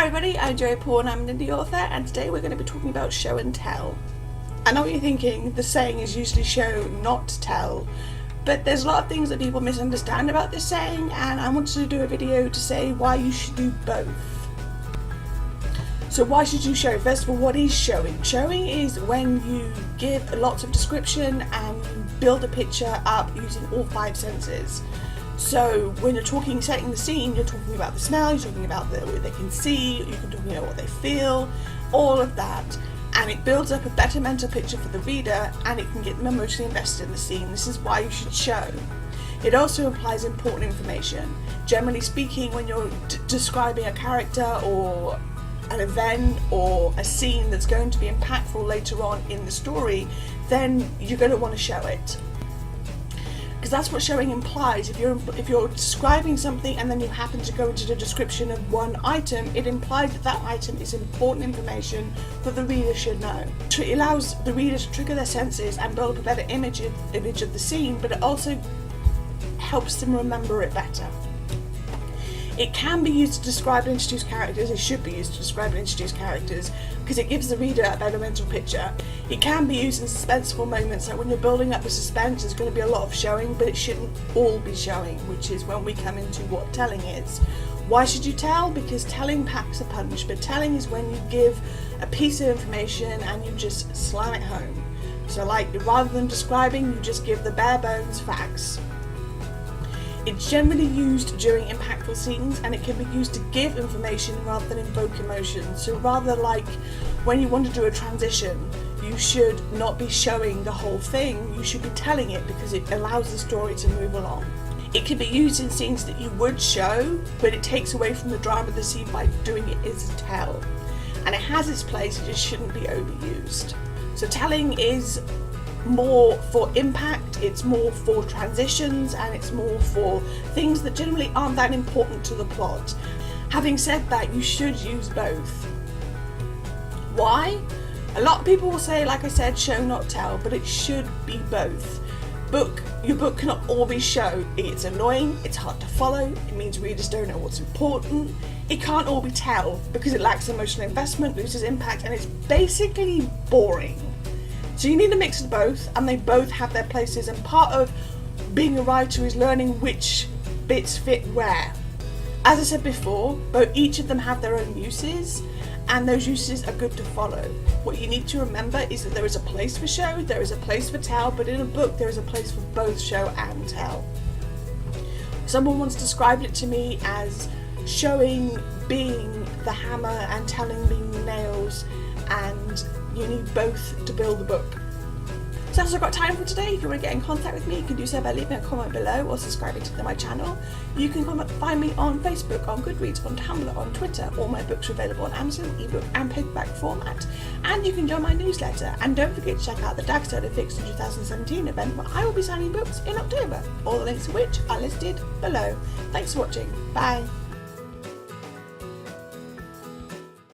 Hi everybody, I'm Joey Paul and I'm an indie author, and today we're going to be talking about show and tell. I know what you're thinking, the saying is usually show, not tell, but there's a lot of things that people misunderstand about this saying, and I wanted to do a video to say why you should do both. So why should you show? First of all, what is showing? Showing is when you give lots of description and you build a picture up using all five senses. So when you're setting the scene, you're talking about the smell, you're talking about what they can see, you can talk about what they feel, all of that. And it builds up a better mental picture for the reader, and it can get them emotionally invested in the scene. This is why you should show. It also implies important information. Generally speaking, when you're describing a character or an event or a scene that's going to be impactful later on in the story, then you're going to want to show it. Because that's what showing implies. If you're describing something and then you happen to go into the description of one item, it implies that that item is important information that the reader should know. It allows the reader to trigger their senses and build up a better image of the scene, but it also helps them remember it better. It can be used to describe and introduce characters. It should be used to describe and introduce characters because it gives the reader a better mental picture. It can be used in suspenseful moments, like when you're building up the suspense, there's going to be a lot of showing, but it shouldn't all be showing, which is when we come into what telling is. Why should you tell? Because telling packs a punch, but telling is when you give a piece of information and you just slam it home. So like, rather than describing, you just give the bare bones facts. It's generally used during impactful scenes, and it can be used to give information rather than invoke emotion. So rather, like when you want to do a transition, you should not be showing the whole thing, you should be telling it because it allows the story to move along. It can be used in scenes that you would show, but it takes away from the drama of the scene by doing it as a tell. And it has its place, it just shouldn't be overused. So telling is more for impact, it's more for transitions, and it's more for things that generally aren't that important to the plot. Having said that, you should use both. Why? A lot of people will say, like I said, show not tell, but it should be both. Your book cannot all be show. It's annoying, it's hard to follow, it means readers don't know what's important. It can't all be tell because it lacks emotional investment, loses impact, and it's basically boring. So you need a mix of both, and they both have their places, and part of being a writer is learning which bits fit where. As I said before, each of them have their own uses, and those uses are good to follow. What you need to remember is that there is a place for show, there is a place for tell, but in a book there is a place for both show and tell. Someone once described it to me as showing being the hammer and telling being the nails, and you need both to build the book. So that's all I've got time for today. If you want to get in contact with me, you can do so by leaving a comment below or subscribing to my channel. You can find me on Facebook, on Goodreads, on Tumblr, on Twitter. All my books are available on Amazon, ebook and paperback format. And you can join my newsletter. And don't forget to check out the Dagstarded Fiction 2017 event where I will be signing books in October. All the links to which are listed below. Thanks for watching. Bye.